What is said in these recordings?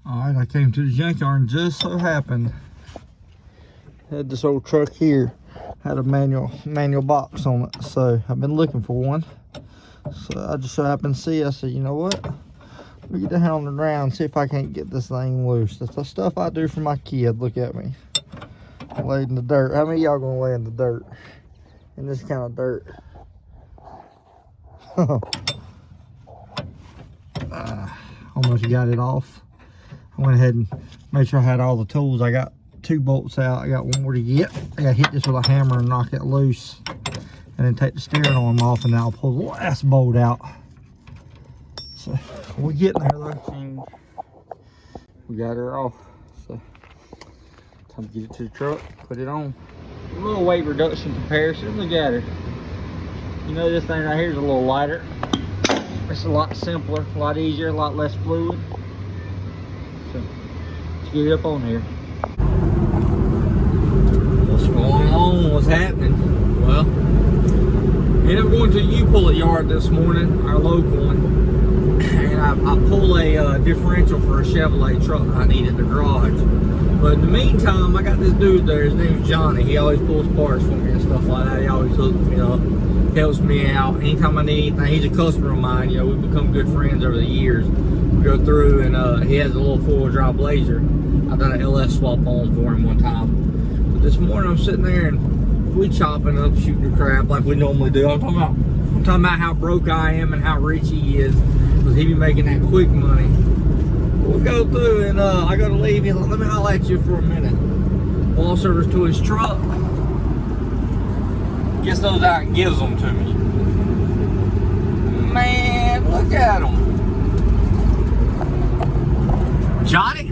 Alright, I came to the junkyard and just so happened had this old truck here, had a manual box on it, so I've been looking for one. So I just so happened to see, I said, you know what, let me get the hand on the ground, see if I can't get this thing loose. That's the stuff I do for my kid. Look at me, I laid in the dirt. How many of y'all gonna lay in the dirt, in this kind of dirt? Almost got it off. I went ahead and made sure I had all the tools. I got 2 bolts out. I got 1 more to get. I gotta hit this with a hammer and knock it loose, and then take the steering arm off, and then I'll pull the last bolt out. So we're getting there though. We got her off. So time to get it to the truck, put it on. A little weight reduction comparison. Look at her. You know, this thing right here is a little lighter. It's a lot simpler, a lot easier, a lot less fluid. So let's get it up on here. What's going on? What's happening? Well, ended up going to the U-Pull yard this morning, our local one, and I pulled a differential for a Chevrolet truck I need in the garage. But in the meantime, I got this dude there. His name's Johnny. He always pulls parts for me and stuff like that. He always hooks me up, helps me out anytime I need anything. He's a customer of mine. You know, we've become good friends over the years. We go through, and he has a little 4-wheel drive Blazer. I've done an LS swap on for him one time. But this morning I'm sitting there and we chopping up, shooting the crap like we normally do. I'm talking about how broke I am and how rich he is, because he be making that quick money. We'll go through, and I go to leave. He's like, let me holler at you for a minute. Wall service to his truck. Gets those out and gives them to me. Man, look at him. Johnny,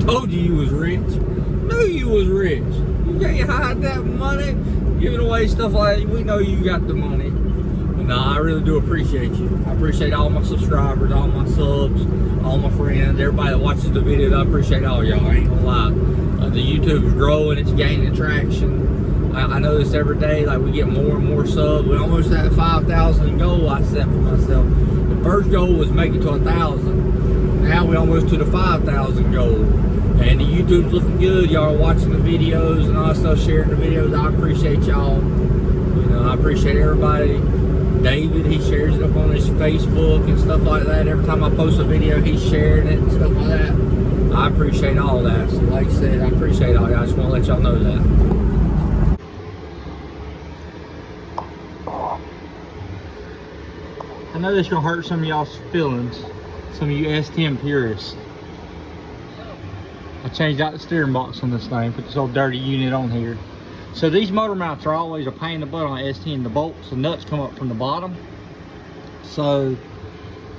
told you was rich. Knew you was rich. You can't hide that money. Giving away stuff like that. We know you got the money. But nah, I really do appreciate you. I appreciate all my subscribers, all my subs, all my friends, everybody that watches the videos. I appreciate all y'all. I ain't gonna lie. The YouTube is growing. It's gaining traction. I notice every day, like, we get more and more subs. We almost had 5,000 goal I set for myself. The first goal was make it to 1,000. Now we almost to the 5,000 goal. And the YouTube's looking good. Y'all are watching the videos and all that stuff, sharing the videos. I appreciate y'all. You know, I appreciate everybody. David, he shares it up on his Facebook and stuff like that. Every time I post a video, he's sharing it and stuff like that. I appreciate all that. So like I said, I appreciate all y'all. I just want to let y'all know that. I know this is gonna hurt some of y'all's feelings, some of you S10 purists. I changed out the steering box on this thing, put this old dirty unit on here. So these motor mounts are always a pain in the butt on the S10. The bolts, the nuts come up from the bottom. So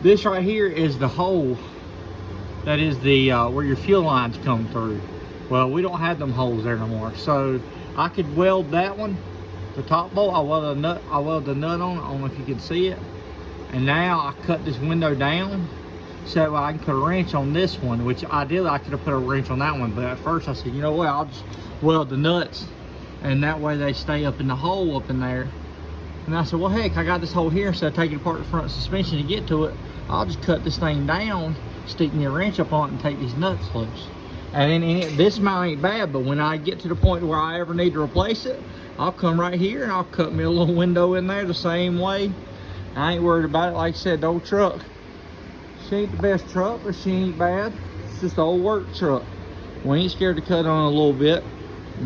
this right here is the hole that is the where your fuel lines come through. Well, we don't have them holes there no more. So I could weld that one, the top bolt. I weld the nut on it. I don't know if you can see it. And now I cut this window down so I can put a wrench on this one, which ideally I could have put a wrench on that one, but at first I said, you know what, I'll just weld the nuts, and that way they stay up in the hole up in there. And I said, well, heck, I got this hole here, instead of taking apart the front suspension to get to it, I'll just cut this thing down, stick me a wrench up on it, and take these nuts loose. And then this amount ain't bad, but when I get to the point where I ever need to replace it, I'll come right here and I'll cut me a little window in there the same way. I ain't worried about it. Like I said, the old truck, she ain't the best truck, but she ain't bad. It's just an old work truck. We ain't scared to cut on a little bit.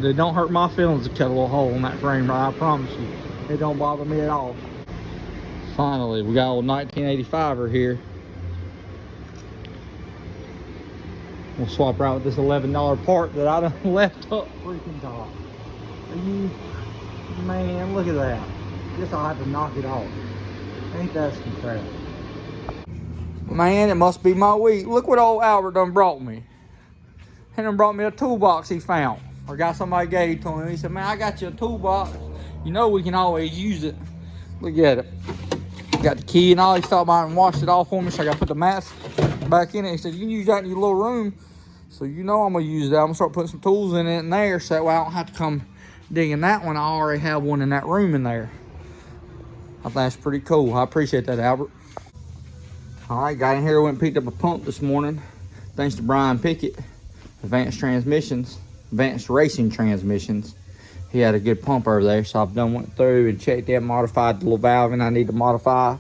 It don't hurt my feelings to cut a little hole in that frame, right? I promise you. It don't bother me at all. Finally, we got old 1985er here. We'll swap her out with this $11 part that I done left up freaking top. Man, look at that. Guess I'll have to knock it off. Ain't that some crap? Man, it must be my week. Look what old Albert done brought me. He done brought me a toolbox he found. Or got somebody gave to him. He said, man, I got you a toolbox. You know we can always use it. Look at it. Got the key and all. He stopped by and washed it off for me, so I got to put the mats back in it. He said, you can use that in your little room. So you know I'm going to use that. I'm going to start putting some tools in it in there, so that way I don't have to come digging that one. I already have one in that room in there. I think that's pretty cool. I appreciate that, Albert. All right, got in here, went and picked up a pump this morning. thanks to Brian Pickett, Advanced Racing Transmissions. He had a good pump over there, so I've went through and checked that, modified the little valving I need to modify,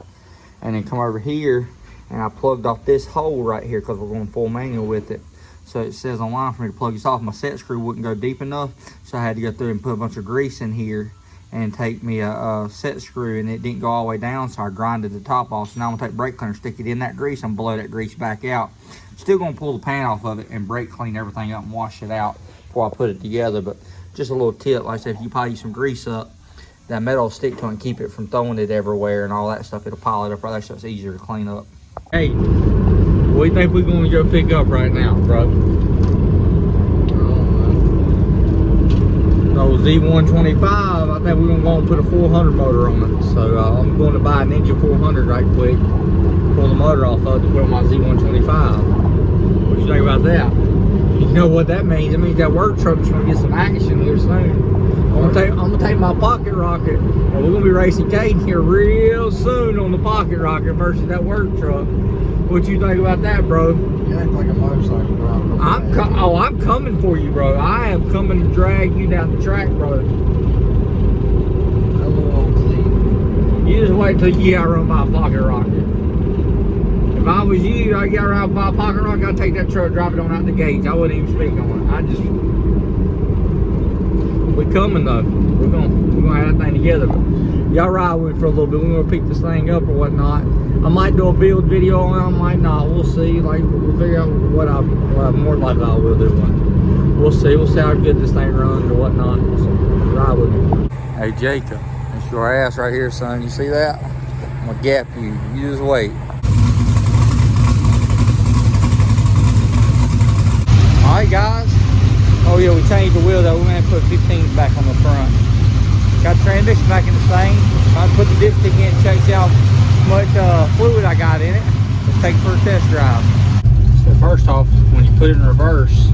and then come over here and I plugged off this hole right here because we're going full manual with it. So it says online for me to plug this off. My set screw wouldn't go deep enough, so I had to go through and put a bunch of grease in here and take me a set screw, and it didn't go all the way down, so I grinded the top off. So now I'm gonna take brake cleaner, stick it in that grease, and blow that grease back out. Still gonna pull the pan off of it and brake clean everything up and wash it out before I put it together. But just a little tip, like I said, if you pile some grease up, that metal will stick to it and keep it from throwing it everywhere and all that stuff. It'll pile it up right there, so it's easier to clean up. Hey, what do you think we're going to go pick up right now, bro? Oh, Z125, I think we're going to go and put a 400 motor on it. So I'm going to buy a Ninja 400 right quick, pull the motor off of it to put on my Z125. What do you think about that? You know what that means? It means that work truck's going to get some action here soon. I'm gonna take my pocket rocket, and we're gonna be racing Caden here real soon on the pocket rocket versus that work truck. What you think about that, bro? You act like a motorcycle driver. I'm coming for you, bro. I am coming to drag you down the track, bro. That little old seat. You just wait till you get run by a pocket rocket. If I was you, I'd get around by a pocket rocket, I'd take that truck, drive it on out the gates. I wouldn't even speak on it. We coming though. We're gonna have that thing together. Y'all ride with me for a little bit. We're gonna pick this thing up or whatnot. I might do a build video on it, I might not. We'll see. Like, we'll figure out what I more likely I will do one. We'll see. We'll see how good this thing runs or whatnot. So ride with me. Hey Jacob, that's your ass right here, son. You see that? I'm gonna gap you. You just wait. Alright guys. Oh yeah, we changed the wheel though. We may put 15s back on the front. Got the transmission back in the same. I put the dipstick in, checks out how much fluid I got in it. Let's take it for a test drive. So first off, when you put it in reverse,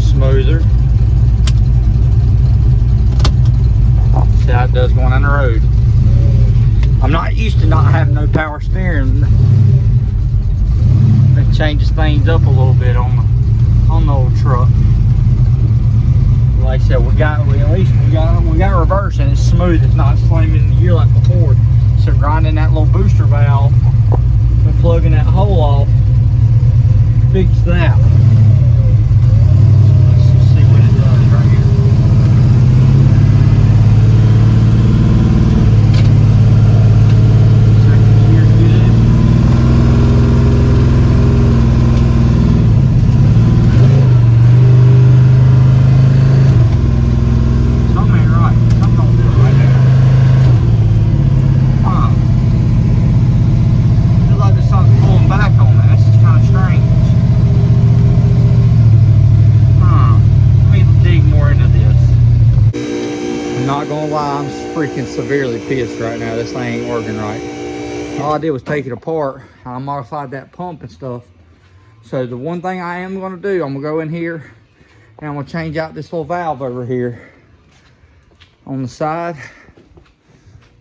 smoother. See how it does going on the road. I'm not used to not having no power steering. That changes things up a little bit on the old truck. Like I said, we got reverse and it's smooth. It's not slamming in the gear like before. So grinding that little booster valve and plugging that hole off, fix that. Let's see what it does right here. Second gear good. Not gonna lie, I'm freaking severely pissed right now. This thing ain't working right. All I did was take it apart. I modified that pump and stuff. So the one thing I am gonna do, I'm gonna go in here and I'm gonna change out this little valve over here on the side,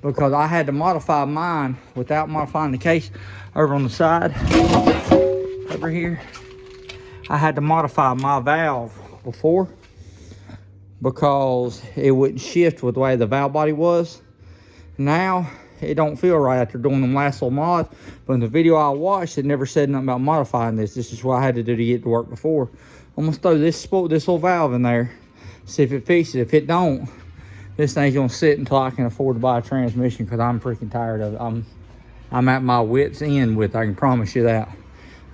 because I had to modify mine without modifying the case over on the side over here. I had to modify my valve before, because it wouldn't shift with the way the valve body was. Now it don't feel right after doing them last little mods, but in the video I watched, it never said nothing about modifying this. This is what I had to do to get it to work before. I'm gonna throw this little valve in there, see if it fixes it. If it don't, this thing's gonna sit until I can afford to buy a transmission, because I'm freaking tired of it. I'm at my wit's end with it, I can promise you that.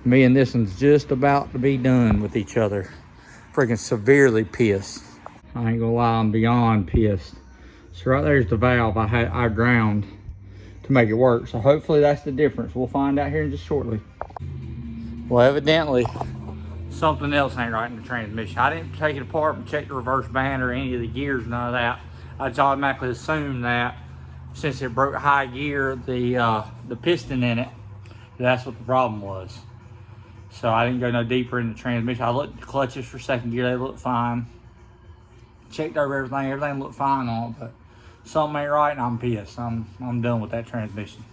Me and this one's just about to be done with each other. Freaking severely pissed. I ain't gonna lie, I'm beyond pissed. So right there's the valve I ground to make it work. So hopefully that's the difference. We'll find out here in just shortly. Well, evidently something else ain't right in the transmission. I didn't take it apart and check the reverse band or any of the gears, none of that. I just automatically assumed that since it broke high gear, the piston in it, that's what the problem was. So I didn't go no deeper in the transmission. I looked at the clutches for second gear, they looked fine. Checked over everything looked fine on it, but something ain't right and I'm pissed. I'm done with that transmission.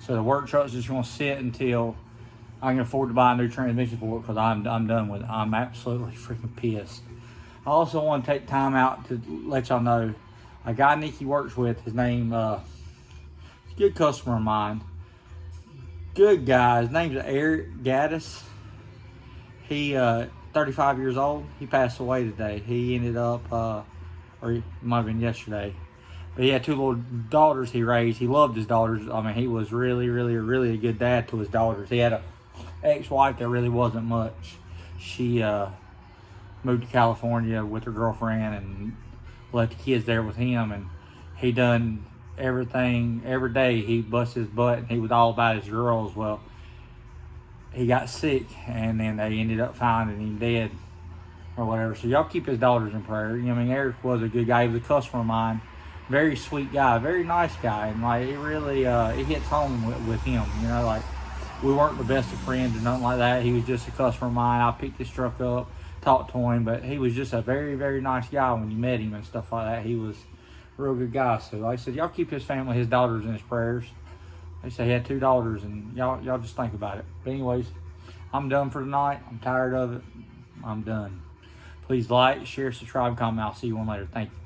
So the work truck's just gonna sit until I can afford to buy a new transmission for it, because I'm done with it. I'm absolutely freaking pissed. I also want to take time out to let y'all know a guy Nikki works with. His name, good customer of mine, good guy. His name's Eric Gaddis. He 35 years old. He passed away today. He ended up, or it might have been yesterday. But he had 2 little daughters he raised. He loved his daughters. I mean, he was really a good dad to his daughters. He had a ex-wife that really wasn't much. She moved to California with her girlfriend and left the kids there with him, and he done everything every day. He busted his butt, and he was all about his girls. Well, he got sick, and then they ended up finding him dead or whatever. So y'all keep his daughters in prayer. You know, I mean, Eric was a good guy. He was a customer of mine. Very sweet guy, very nice guy, and like it really it hits home with him. You know, like we weren't the best of friends or nothing like that. He was just a customer of mine. I picked his truck up, talked to him, but he was just a very nice guy when you met him and stuff like that. He was a real good guy. So like I said, y'all keep his family, his daughters in his prayers. They say he had 2 daughters, and y'all just think about it. But anyways, I'm done for tonight. I'm tired of it. I'm done. Please like, share, subscribe, comment. I'll see you on later. Thank you.